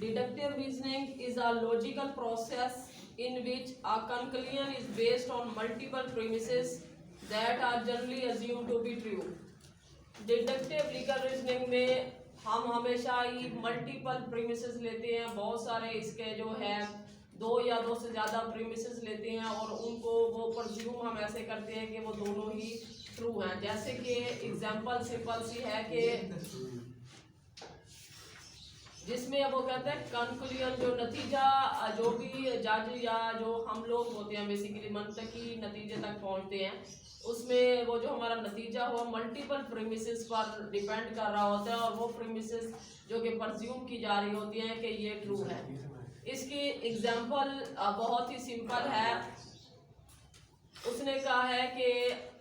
Deductive reasoning is a logical process in which a conclusion is based on multiple premises that are generally assumed to be true. Deductive legal reasoning में हम हमेशा ही multiple premises लेते हैं, बहुत सारे इसके जो है दो या दो से ज़्यादा प्रीमिसेस लेते हैं और उनको वो प्रज्यूम हम ऐसे करते हैं कि वो दोनों ही ट्रू हैं। जैसे कि एग्जांपल सिंपल सी है कि जिसमें वो कहते हैं कंक्लूजन, जो नतीजा, जो भी जज या जो हम लोग होते हैं बेसिकली मंतकी नतीजे तक पहुंचते हैं, उसमें वो जो हमारा नतीजा हुआ मल्टीपल प्रीमिसेस पर डिपेंड कर रहा होता है और वो प्रीमिसेस जो कि प्रज्यूम की जा रही होती हैं कि ये ट्रू है। इसकी एग्जांपल बहुत ही सिंपल है। उसने कहा है कि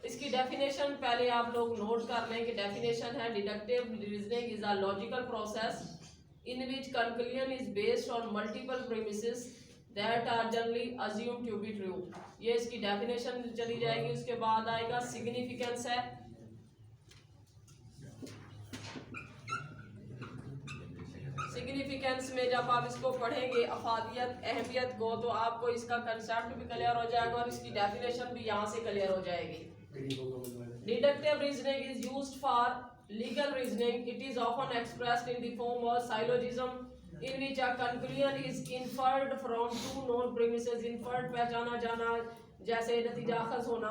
इसकी डेफिनेशन पहले आप लोग नोट कर लें कि डेफिनेशन है deductive reasoning is a logical process in which conclusion is based on multiple premises that are generally assumed to be true। ये इसकी डेफिनेशन चली जाएगी। उसके बाद आएगा सिग्निफिकेंस है। सिग्निफिकेंस में जब आप इसको पढ़ेंगे अफादियत अहमियत को, तो आपको इसका कंसेप्ट भी क्लियर हो जाएगा और इसकी डेफिनेशन भी यहाँ से क्लियर हो जाएगी। Deductive reasoning is used for legal reasoning. It is often expressed in the form of syllogism in which a conclusion is inferred from two known premises। inferred पहचाना जाना, जैसे नतीजा अखज़ होना।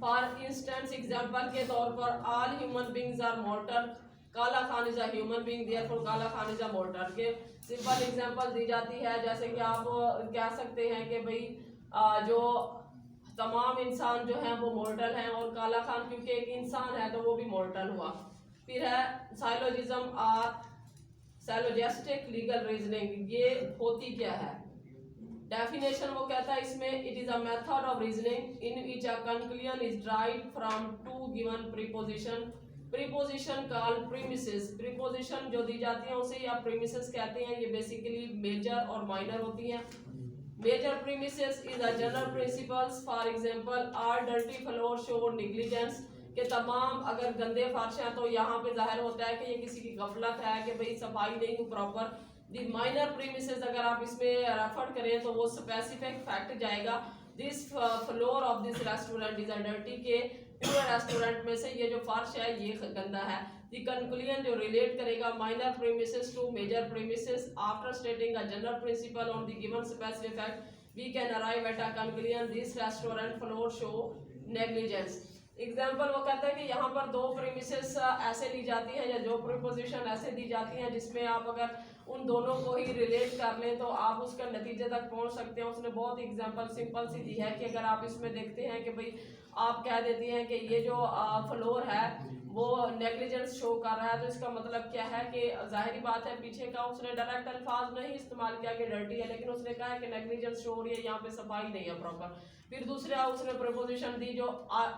For instance, example के तौर पर all human beings are mortal। काला Khan is a human being, therefore काला खान is a mortal। के सिंपल एग्जांपल दी जाती है, जैसे कि आप कह सकते हैं कि भाई जो तमाम इंसान जो हैं वो मॉर्टल हैं और काला खान क्योंकि एक इंसान है तो वो भी मॉर्टल हुआ। फिर है साइलोजिज्म और साइलोजेस्टिक लीगल रीजनिंग। ये होती क्या है? डेफिनेशन वो कहता है इसमें it is a method of reasoning in which a conclusion is derived from two given proposition. Proposition called premises. Proposition जो दी जाती हैं उसे या प्रीमिसेस कहते हैं। ये बेसिकली मेजर और माइनर होती हैं। Major premises is a general principles, for example, all dirty floors show negligence। के तमाम अगर गंदे फर्श हैं तो यहाँ पे जाहिर होता है कि ये किसी की गफलत है कि भाई सफाई नहीं हुई प्रॉपर। दी माइनर प्रीमिसेस अगर आप इसमें रेफर करें तो वो स्पेसिफिक फैक्ट जाएगा। This floor of this restaurant is dirty. के पूरे रेस्टोरेंट में से ये जो फर्श है ये गंदा है। दी कंक्लूजन जो रिलेट करेगा minor premises to major premises after stating a general principle on the given specific fact we can arrive at a conclusion this restaurant floor show negligence. Example वो कहता है कि यहाँ पर दो प्रीमिसेस ऐसे ली जाती हैं या जो प्रीपोजिशन ऐसे दी जाती हैं जिसमें आप अगर उन दोनों को ही रिलेट कर लें तो आप उसका नतीजे तक पहुँच सकते हैं। उसने बहुत एग्जाम्पल सिंपल सी दी है कि अगर आप इसमें देखते हैं कि भाई आप कह देती हैं कि ये जो फ्लोर है वो नेग्लिजेंस शो कर रहा है, तो इसका मतलब क्या है कि जाहिर बात है पीछे का उसने डायरेक्ट अल्फाज नहीं इस्तेमाल किया कि डर्टी है, लेकिन उसने कहा है कि नेग्लिजेंस शो हो रही है, यहाँ पे सफाई नहीं है प्रॉपर। फिर दूसरा उसने प्रपोजिशन दी जो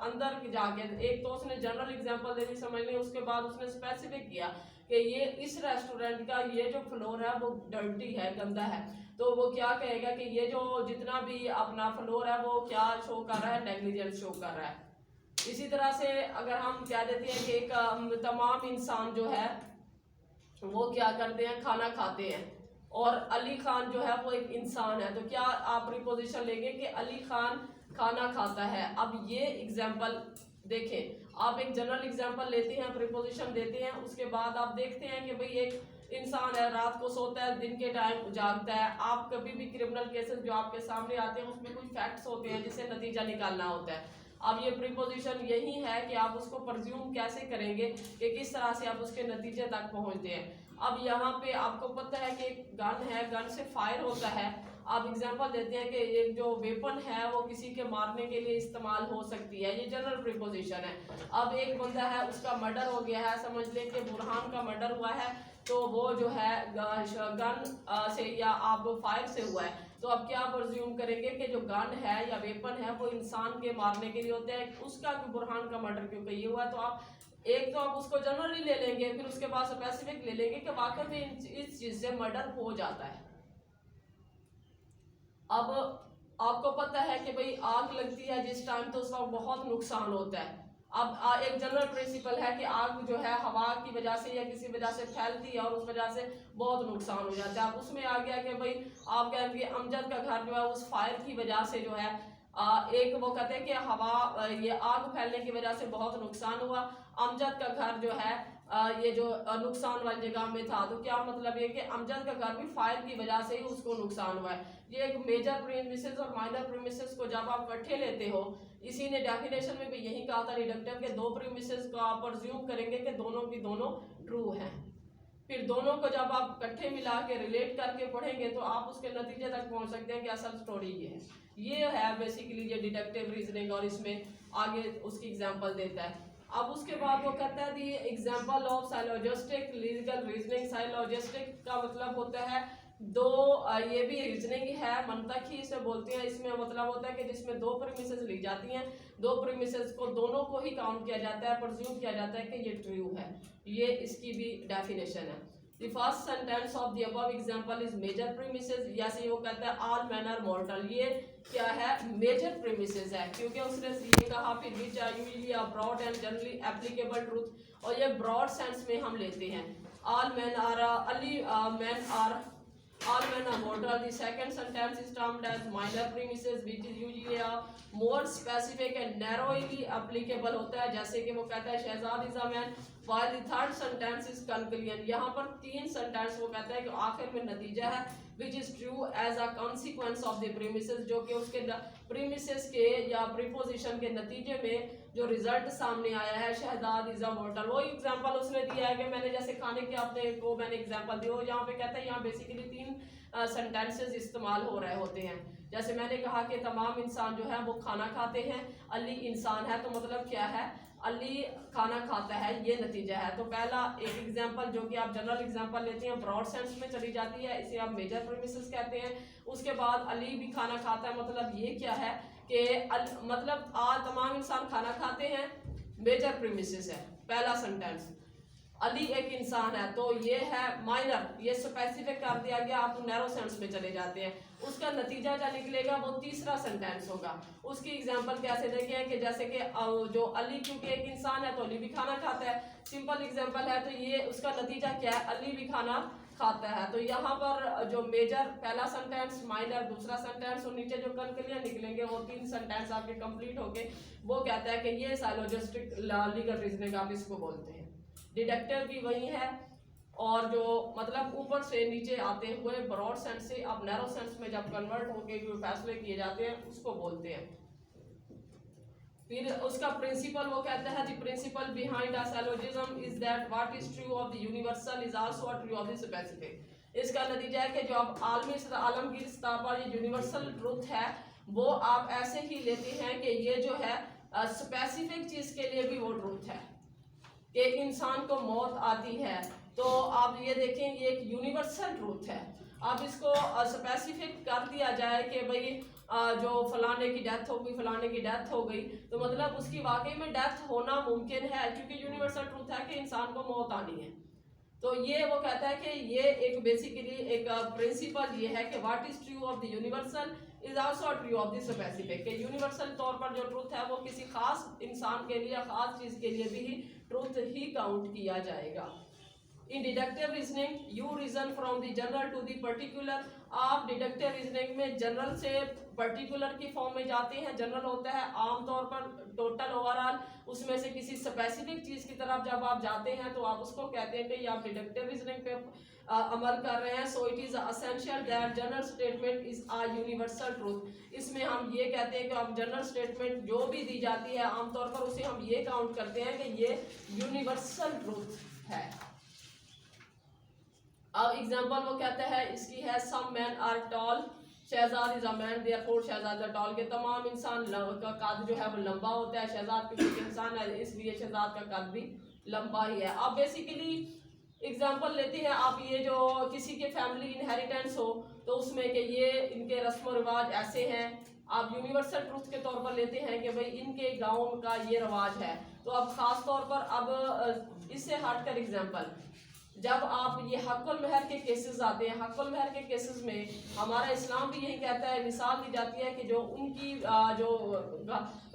अंदर जाके, एक तो उसने जनरल एग्जांपल दे दी समझ ली, उसके बाद उसने स्पेसिफिक किया कि ये इस रेस्टोरेंट का ये जो फ्लोर है वो डर्टी है, गंदा है, तो वो क्या कहेगा कि ये जो जितना भी अपना फ्लोर है वो क्या शो कर रहा है, नेग्लिजेंस शो कर रहा है। इसी तरह से अगर हम कह देते हैं कि एक तमाम इंसान जो है वो क्या करते हैं, खाना खाते हैं और अली खान जो है वो एक इंसान है, तो क्या आप प्रीपोजिशन लेंगे कि अली खान खाना खाता है। अब ये एग्जाम्पल देखें, आप एक जनरल एग्जाम्पल लेते हैं, प्रीपोजिशन देते हैं, उसके बाद आप देखते हैं कि भाई एक इंसान है, रात को सोता है, दिन के टाइम जागता है। आप कभी भी क्रिमिनल केसेस जो आपके सामने आते हैं उसमें कुछ फैक्ट्स होते हैं जिससे नतीजा निकालना होता है। अब ये प्रीपोजिशन यही है कि आप उसको प्रज्यूम कैसे करेंगे कि किस तरह से आप उसके नतीजे तक पहुंचते हैं। अब यहाँ पे आपको पता है कि एक गन है, गन से फायर होता है। आप एग्जांपल देते हैं कि एक जो वेपन है वो किसी के मारने के लिए इस्तेमाल हो सकती है, ये जनरल प्रीपोजिशन है। अब एक बंदा है उसका मर्डर हो गया है, समझ लें कि बुरहान का मर्डर हुआ है, तो वो जो है गन से या आप फायर से हुआ है, तो अब क्या प्रज्यूम करेंगे कि जो गन है या वेपन है वो इंसान के मारने के लिए होता है, उसका बुरहान का मर्डर क्योंकि ये हुआ। तो आप एक तो आप उसको जनरली ले लेंगे, फिर उसके बाद स्पेसिफिक ले लेंगे कि वाकई में इस चीज से मर्डर हो जाता है। अब आपको पता है कि भाई आग लगती है जिस टाइम तो उस वक्त बहुत नुकसान होता है, अब एक जनरल प्रिंसिपल है कि आग जो है हवा की वजह से या किसी वजह से फैलती है और उस वजह से बहुत नुकसान हो जाता है। अब उसमें आ गया कि भाई आप कहेंगे अमजद का घर जो है उस फायर की वजह से जो है एक वो कहते हैं कि हवा ये आग फैलने की वजह से बहुत नुकसान हुआ। अमजद का घर जो है ये जो नुकसान वाली जगह में था, तो क्या मतलब ये कि अमजद का घर भी फायर की वजह से ही उसको नुकसान हुआ है। ये एक मेजर प्रीमिसेस और माइनर प्रीमिसेस को जब आप इकट्ठे लेते हो, इसी ने डेफिनेशन में भी यही कहा था रिडक्टर के दो प्रीमिसेस को आप प्रज्यूम करेंगे कि दोनों की दोनों ट्रू हैं। फिर दोनों को जब आप इकट्ठे मिला के रिलेट करके पढ़ेंगे तो आप उसके नतीजे तक पहुंच सकते हैं कि असल स्टोरी ये है बेसिकली ये डिडक्टिव रीजनिंग, और इसमें आगे उसकी एग्जांपल देता है। अब उसके बाद वो कहता है दी एग्जांपल ऑफ साइलोजिस्टिक लीगल रीजनिंग। साइलोजिस्टिक का मतलब होता है दो, ये भी रीजनिंग है, मंतक ही इसे बोलते हैं। इसमें मतलब होता है कि जिसमें दो प्रीमिसेस ली जाती हैं, दो प्रीमिसेस को दोनों को ही काउंट किया जाता है, प्रज्यूम किया जाता है कि ये ट्रू है। ये इसकी भी डेफिनेशन है। The first sentence of the above example is major premises। जैसे वो कहता है all men are mortal, ये क्या है major premises है, क्योंकि उसने ये कहा फिर which are usually a broad and generally applicable truth, और ये broad sense में हम लेते हैं। all men are mortal। The second sentence is termed as minor premises which is usually a more specific and narrowly applicable होता है, जैसे कि वो कहता है Shahzad is a man. while the third sentence is conclusion। यहाँ पर तीन सेंटेंस वो कहता है कि आखिर में नतीजा है which is true as a consequence of the premises, जो कि उसके premises के या preposition के नतीजे में जो रिजल्ट सामने आया है शहजाद इज अ मॉर्टल। वो एग्जांपल उसने दिया है कि मैंने जैसे खाने के आपने को मैंने एग्जांपल दिया, यहाँ पे कहता है यहाँ बेसिकली तीन सेंटेंसेस इस्तेमाल हो रहे होते हैं। जैसे मैंने कहा कि तमाम इंसान जो है वो खाना खाते हैं, अली इंसान है, तो मतलब क्या है अली खाना खाता है, ये नतीजा है। तो पहला एक एग्जांपल जो कि आप जनरल एग्जांपल लेते हैं ब्रॉड सेंस में चली जाती है, इसे आप मेजर प्रीमिसेस कहते हैं। उसके बाद अली भी खाना खाता है, मतलब ये क्या है कि मतलब तमाम इंसान खाना खाते हैं, मेजर प्रीमिसेस है पहला सेंटेंस। अली एक इंसान है, तो ये है माइनर, ये स्पेसिफिक कर दिया गया, आप नैरो सेंस में चले जाते हैं। उसका नतीजा क्या निकलेगा वो तीसरा सेंटेंस होगा। उसकी एग्जांपल कैसे देखें कि जैसे कि जो अली क्योंकि एक इंसान है तो अली भी खाना खाता है, सिंपल एग्जांपल है, तो ये उसका नतीजा क्या है अली भी खाना खाता है। तो यहाँ पर जो मेजर पहला सेंटेंस, माइनर दूसरा सेंटेंस और नीचे जो कंक्लूजन निकलेंगे वो तीन सेंटेंस आपके कंप्लीट होके वो कहता है कि ये साइलोजिस्टिक लीगल रीजनिंग आप इसको बोलते हैं। डिडक्टिव भी वही है, और जो मतलब ऊपर से नीचे आते हुए ब्रॉड सेंस से अब नैरो सेंस में जब कन्वर्ट होके जो फैसले किए जाते हैं उसको बोलते हैं। फिर उसका प्रिंसिपल वो कहता है the principle behind a syllogism is that what is true of the universal is also true of the specific. इसका नतीजा है कि जो अब आलमगीर सतह पर ये यूनिवर्सल ट्रूथ है वो आप ऐसे ही लेते हैं कि ये जो है स्पेसिफिक चीज के लिए भी वो ट्रूथ है कि इंसान को मौत आती है, तो आप ये देखें ये एक यूनिवर्सल ट्रूथ है। अब इसको स्पेसिफिक कर दिया जाए कि भाई जो फलाने की डेथ हो गई, फलाने की डेथ हो गई, तो मतलब उसकी वाकई में डेथ होना मुमकिन है, क्योंकि यूनिवर्सल ट्रूथ है कि इंसान को मौत आनी है। तो ये वो कहता है कि ये एक बेसिकली एक प्रिंसिपल ये है कि what is true of the universal is also true of the specific, कि यूनिवर्सल तौर पर जो ट्रूथ है वो किसी खास इंसान के लिए खास चीज के लिए भी ट्रूथ ही काउंट किया जाएगा। In deductive reasoning you reason from the general to the particular. आप डिडक्टिव रीजनिंग में जनरल से पर्टिकुलर की फॉर्म में जाते हैं। जनरल होता है आमतौर पर टोटल ओवरऑल, उसमें से किसी स्पेसिफिक चीज की तरफ जब आप जाते हैं तो आप उसको कहते हैं कि आप डिडक्टिव रीजनिंग पे अमल कर रहे हैं। So it is essential that general statement is a universal truth. इसमें हम ये कहते हैं कि अब जनरल स्टेटमेंट जो भी दी जाती है आमतौर पर उसे हम ये काउंट करते हैं कि ये यूनिवर्सल ट्रूथ है। अब एग्जांपल वो कहता है इसकी है some man are tall, Shahzad is a man therefore Shahzad is tall, के तमाम इंसान का कद जो है वो लंबा होता है, शहजाद क्योंकि इंसान है इसलिए शहजाद का कद भी लंबा ही है। अब बेसिकली एग्जांपल लेते हैं आप, ये जो किसी के फैमिली इनहेरिटेंस हो तो उसमें कि ये इनके रस्म रिवाज ऐसे हैं, आप यूनिवर्सल ट्रूथ के तौर पर लेते हैं कि भाई इनके गाँव का ये रिवाज है। तो अब खास तौर पर अब इससे हटकर एग्जाम्पल जब आप ये हक़ुल महर के केसेस आते हैं, हक़ुल महर के केसेस में हमारा इस्लाम भी यही कहता है, मिसाल दी जाती है कि जो उनकी जो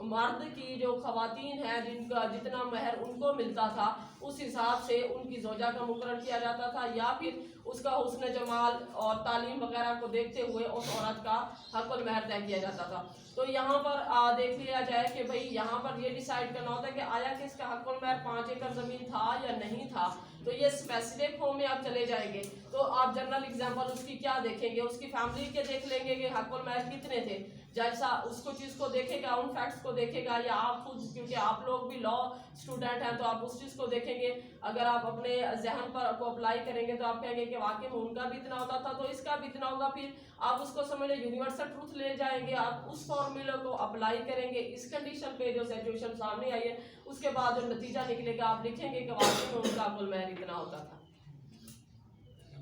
मर्द की जो ख़वातीन हैं जिनका जितना महर उनको मिलता था उस हिसाब से उनकी ज़ौजा का मुकर्रर किया जाता था, या फिर उसका हुस्न जमाल और तालीम वगैरह को देखते हुए उस औरत का हक़ुल महर तय किया जाता था। तो यहाँ पर देख लिया जाए कि भाई यहाँ पर ये डिसाइड करना होता है कि आया कि इसका हक़ुल महर 5 एकड़ ज़मीन था या नहीं था। तो ये स्पेसिफिक फॉर्म में आप चले जाएंगे तो आप जनरल एग्जांपल उसकी क्या देखेंगे, उसकी फैमिली के देख लेंगे कि हक़ुल महर कितने थे, जैसा उसको चीज़ को देखेगा, उन फैक्ट्स को देखेगा, या आप खुद क्योंकि आप लोग भी लॉ स्टूडेंट हैं तो आप उस चीज़ को देखेंगे। अगर आप अपने जहन पर को अप्लाई करेंगे तो आप कहेंगे कि वाकई में उनका भी इतना होता था तो इसका भी इतना होगा, फिर आप उसको समझे यूनिवर्सल ट्रूथ ले जाएंगे, आप उस फॉर्मूले को अप्लाई करेंगे इस कंडीशन पे जो सिचुएशन सामने आई है, उसके बाद जो नतीजा निकलेगा आप लिखेंगे कि वाकई में उनका हक़ुल महर इतना होता था।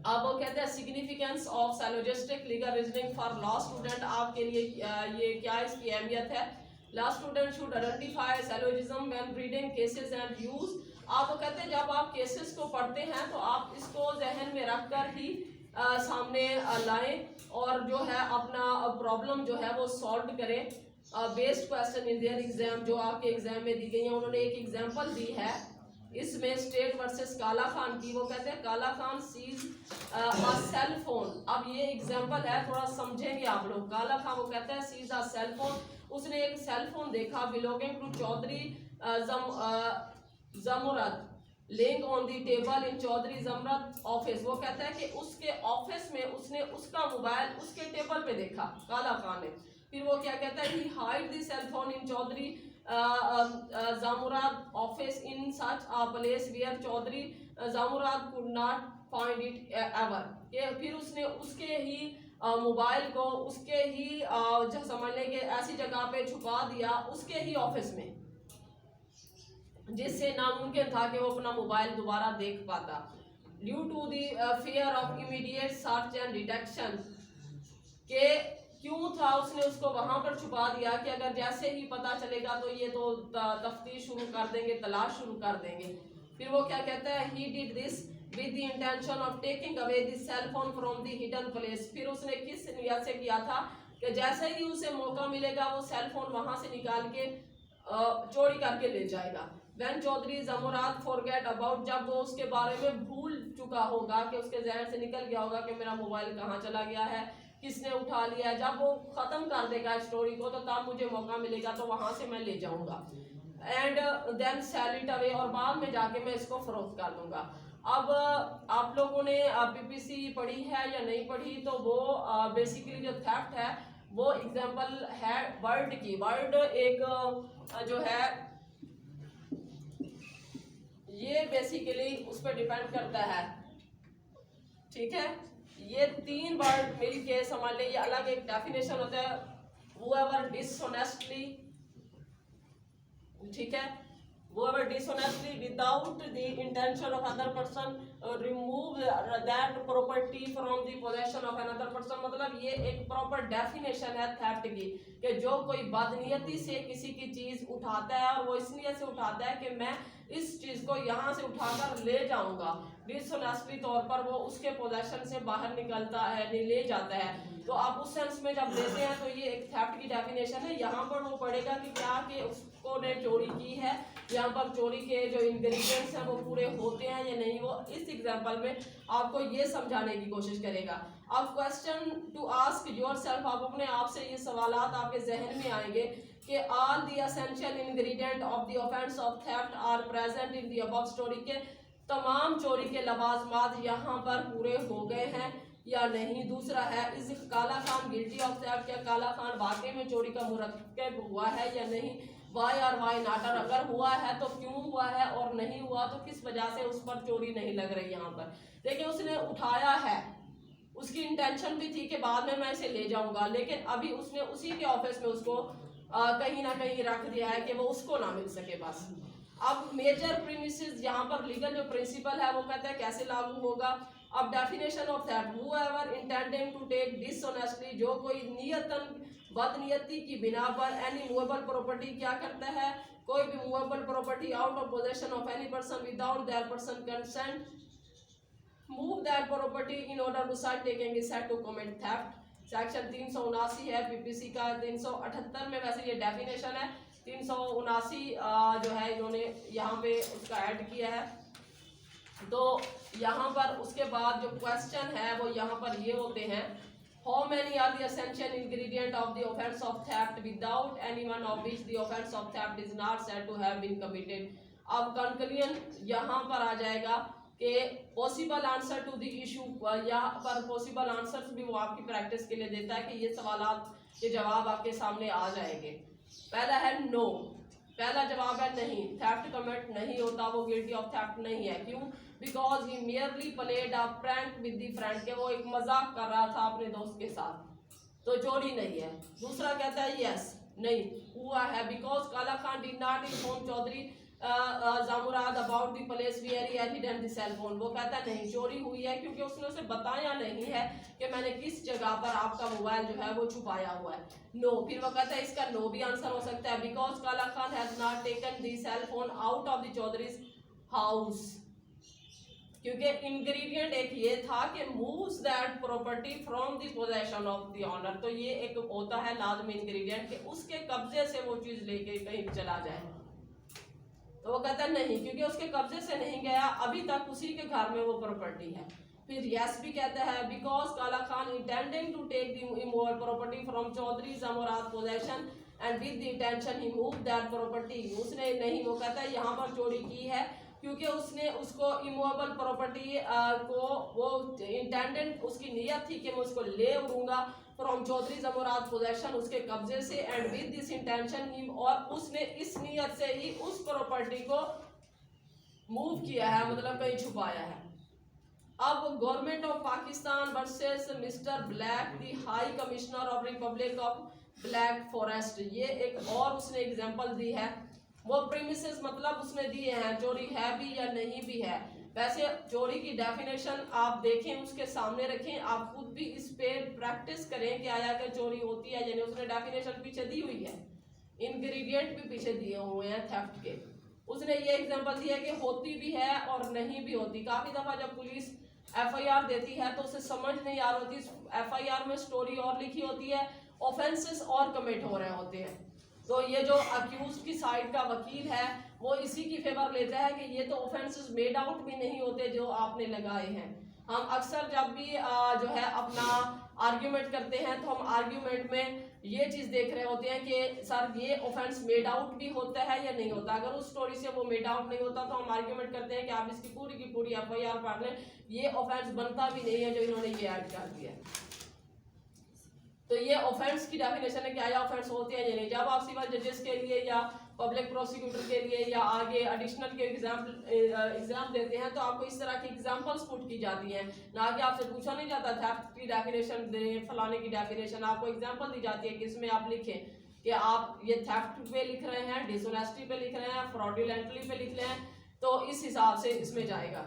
अब वो कहते हैं significance of syllogistic legal reasoning for law student, आपके लिए ये क्या इसकी अहमियत है। Law student should identify syllogism when reading cases and use. आप वो कहते हैं जब आप केसेस को पढ़ते हैं तो आप इसको जहन में रख कर ही सामने लाएं और जो है अपना प्रॉब्लम जो है वो सॉल्व करें। Based question in their exam जो आपके एग्जाम में दी गई है, उन्होंने एक एग्जाम्पल दी है इसमें स्टेट वर्सेस काला खान की। वो कहते हैं Kala Khan seize a cell phone. अब ये एग्जांपल है, थोड़ा समझेंगे आप लोग। काला खान वो कहता है सीज अ सेल फोन, उसने एक सेल फोन देखा belonging to Chaudhary Zamurad lying on the table in Chaudhary Zamurad office. वो कहता है कि उसके ऑफिस में उसने उसका मोबाइल उसके टेबल पे देखा काला खान ने। फिर वो क्या कहता है, he hide the cell phone in Chaudhary Zamurad office in such a place where Chaudhary Zamurad could not find it ever। ये फिर उसने उसके ही मोबाइल को उसके ही जो समझ लें कि ऐसी जगह पे छुपा दिया उसके ही ऑफिस में, जिससे नामुमकिन था कि वो अपना मोबाइल दोबारा देख पाता। Due to the fear of immediate search and detection, के क्यों था उसने उसको वहां पर छुपा दिया कि अगर जैसे ही पता चलेगा तो ये तो तफ्तीश शुरू कर देंगे, तलाश शुरू कर देंगे। फिर वो क्या कहता है, he did this with the intention of taking away the cell phone from the hidden place. फिर उसने किस नियत से किया था कि जैसे ही उसे मौका मिलेगा वो सेल फोन वहां से निकाल के चोरी करके ले जाएगा। व्हेन चौधरी जमुराद फॉरगेट अबाउट, जब वो उसके बारे में भूल चुका होगा कि उसके जहन से निकल गया होगा कि मेरा मोबाइल कहाँ चला गया है, किसने उठा लिया है, जब वो खत्म कर देगा स्टोरी को तो तब मुझे मौका मिलेगा तो वहां से मैं ले जाऊंगा। And then sell it away, और बाद में जाके मैं इसको फरोख्त कर दूंगा। अब आप लोगों ने पीपीसी पढ़ी है या नहीं पढ़ी, तो वो बेसिकली जो थेफ्ट है वो एग्जांपल है वर्ड की। वर्ड एक जो है ये बेसिकली उस पर डिपेंड करता है, ठीक है। ये 3 वर्ड मिलके समझ ले, ये अलग एक डेफिनेशन होता है। whoever dishonestly, ठीक है, whoever dishonestly without the intention of other person remove that property from the possession of another person। मतलब ये एक प्रॉपर डेफिनेशन है थेफ्ट की कि जो कोई बदनियती से किसी की चीज उठाता है और वो इस नियत से उठाता है कि मैं इस चीज को यहाँ से उठाकर ले जाऊंगा, डिसऑनेस्टली तौर पर वो उसके पोजेशन से बाहर निकलता है, ले जाता है। तो आप उस सेंस में जब लेते हैं तो ये एक थेफ्ट की डेफिनेशन है। यहाँ पर वो पढ़ेगा कि क्या कि उसको ने चोरी की है, यहाँ पर चोरी के जो इंग्रेडिएंट्स हैं वो पूरे होते हैं या नहीं, वो इस एग्जांपल में आपको ये समझाने की कोशिश करेगा। अब क्वेश्चन टू आस्क योरसेल्फ, आप अपने आप से ये सवालात आपके जहन में आएंगे कि all the essential ingredient of the offence of theft are present in the above story, के तमाम चोरी के लवाजमात यहाँ पर पूरे हो गए हैं या नहीं। दूसरा है, इज काला खान गिल्टी ऑफ थेफ्ट, क्या काला खान वाकई में चोरी का मुरक्कब हुआ है या नहीं। वाई और वाई नॉट, अगर हुआ है तो क्यों हुआ है, और नहीं हुआ तो किस वजह से उस पर चोरी नहीं लग रही। यहाँ पर देखिए उसने उठाया है, उसकी इंटेंशन भी थी कि बाद में मैं इसे ले जाऊंगा, लेकिन अभी उसने उसी के ऑफिस में उसको कहीं ना कहीं रख दिया है कि वो उसको ना मिल सके बस। अब मेजर प्रीमिसेस, यहाँ पर लीगल जो प्रिंसिपल है वो कहते हैं कैसे लागू होगा। अब definition of theft, whoever intending to take dishonestly, जो कोई नियतन बदनियती की बिना पर एनी मूवेबल प्रॉपर्टी क्या करता है, कोई भी movable property out of possession of any person without their person consent, move that property in order to start taking is said to commit theft. Section 379 है पीपीसी का, 378 में वैसे ये डेफिनेशन है, 379 जो है इन्होंने यहाँ पे उसका ऐड किया है। तो यहाँ पर उसके बाद जो क्वेश्चन है वो यहाँ पर ये होते हैं, how many are the essential ingredient of the offence of theft without any one of which the offence of theft is not said to have been committed. अब कंक्लूजन यहाँ पर आ जाएगा कि possible answer to the issue, यहाँ पर possible answers भी वो आपकी प्रैक्टिस के लिए देता है कि ये सवालात के जवाब आपके सामने आ जाएंगे। पहला है नो, पहला जवाब है नहीं, थेफ्ट कमिट नहीं होता, वो गिल्टी ऑफ थेफ्ट नहीं है। क्यों? Because he merely played a prank with the friend, के वो एक मजाक कर रहा था अपने दोस्त के साथ, तो चोरी नहीं है। दूसरा कहता है यस, नहीं हुआ है, because Kala Khan did not inform Chaudhary Zamurad about the place where he had hidden the cell phone, वो कहता है नहीं चोरी हुई है क्योंकि उसने उसे बताया नहीं है कि मैंने किस जगह पर आपका मोबाइल जो है वो छुपाया हुआ है। नो, फिर वो कहता है इसका नो भी आंसर हो सकता है, because Kala Khan has not taken the cell phone out of the Chaudhry's house, क्योंकि इंग्रेडिएंट एक ये था कि moves that property from the possession of the owner, तो ये एक होता है लाजमी इंग्रेडिएंट कि उसके कब्जे से वो चीज लेके कहीं चला जाए। तो वो कहता है नहीं, क्योंकि उसके कब्जे से नहीं गया, अभी तक उसी के घर में वो प्रॉपर्टी है। फिर यस भी कहता है, because Kala Khan intending to take the immovable property from Chaudhary Zamurad possession and with the intention he move that property, उसने नहीं, वो कहता है यहाँ पर चोरी की है क्योंकि उसने उसको इमूवेबल प्रॉपर्टी को वो इंटेंडेंट, उसकी नियत थी कि मैं उसको ले उड़ूंगा फ्रॉम चौधरी जमुराद पोजेशन, उसके कब्जे से, एंड विद दिस इंटेंशन ही, और उसने इस नियत से ही उस प्रॉपर्टी को मूव किया है, मतलब कहीं छुपाया है। अब government of Pakistan versus mister black the high commissioner of Republic of black forest, ये एक और उसने एग्जांपल दी है। वो प्रीमिसेस मतलब उसने दिए हैं, चोरी है भी या नहीं भी है। वैसे चोरी की डेफिनेशन आप देखें, उसके सामने रखें, आप खुद भी इस पे प्रैक्टिस करें कि आया कि चोरी होती है, यानी उसने डेफिनेशन पीछे दी हुई है, इंग्रेडिएंट भी पीछे दिए हुए हैं थेफ्ट के। उसने ये एग्जांपल दिया कि होती भी है और नहीं भी होती। काफी दफा जब पुलिस एफआईआर देती है तो उसे समझ नहीं आ रही होती, एफआईआर में स्टोरी और लिखी होती है, ऑफेंसेस और कमिट हो रहे होते हैं। तो ये जो अक्यूज की साइड का वकील है वो इसी की फेवर लेता है कि ये तो ऑफेंसेस मेड आउट भी नहीं होते जो आपने लगाए हैं। हम अक्सर जब भी जो है अपना आर्ग्यूमेंट करते हैं तो हम आर्ग्यूमेंट में ये चीज देख रहे होते हैं कि सर ये ऑफेंस मेड आउट भी होता है या नहीं होता। अगर उस स्टोरी से वो मेड आउट नहीं होता तो हम आर्ग्यूमेंट करते हैं कि आप इसकी पूरी की पूरी एफआईआर पढ़ लें, ये ऑफेंस बनता भी नहीं है जो इन्होंने ये ऐड कर दिया। तो ये ऑफेंस की डेफिनेशन है कि क्या ऑफेंस होते हैं या नहीं। जब आप सिविल जजेस के लिए या पब्लिक प्रोसिक्यूटर के लिए या आगे एडिशनल के एग्जाम देते हैं तो आपको इस तरह की एग्जांपल्स पुट की जाती हैं, ना कि आपसे पूछा नहीं जाता थेफ्ट की डेफिनेशन दें, फलाने की डेफिनेशन, आपको एग्जांपल दी जाती है कि इसमें आप लिखें कि आप ये थेफ्ट पे लिख रहे हैं, डिसऑनेस्टी पे लिख रहे हैं, फ्रॉडुलेंटली पे लिख रहे हैं, तो इस हिसाब से इसमें जाएगा।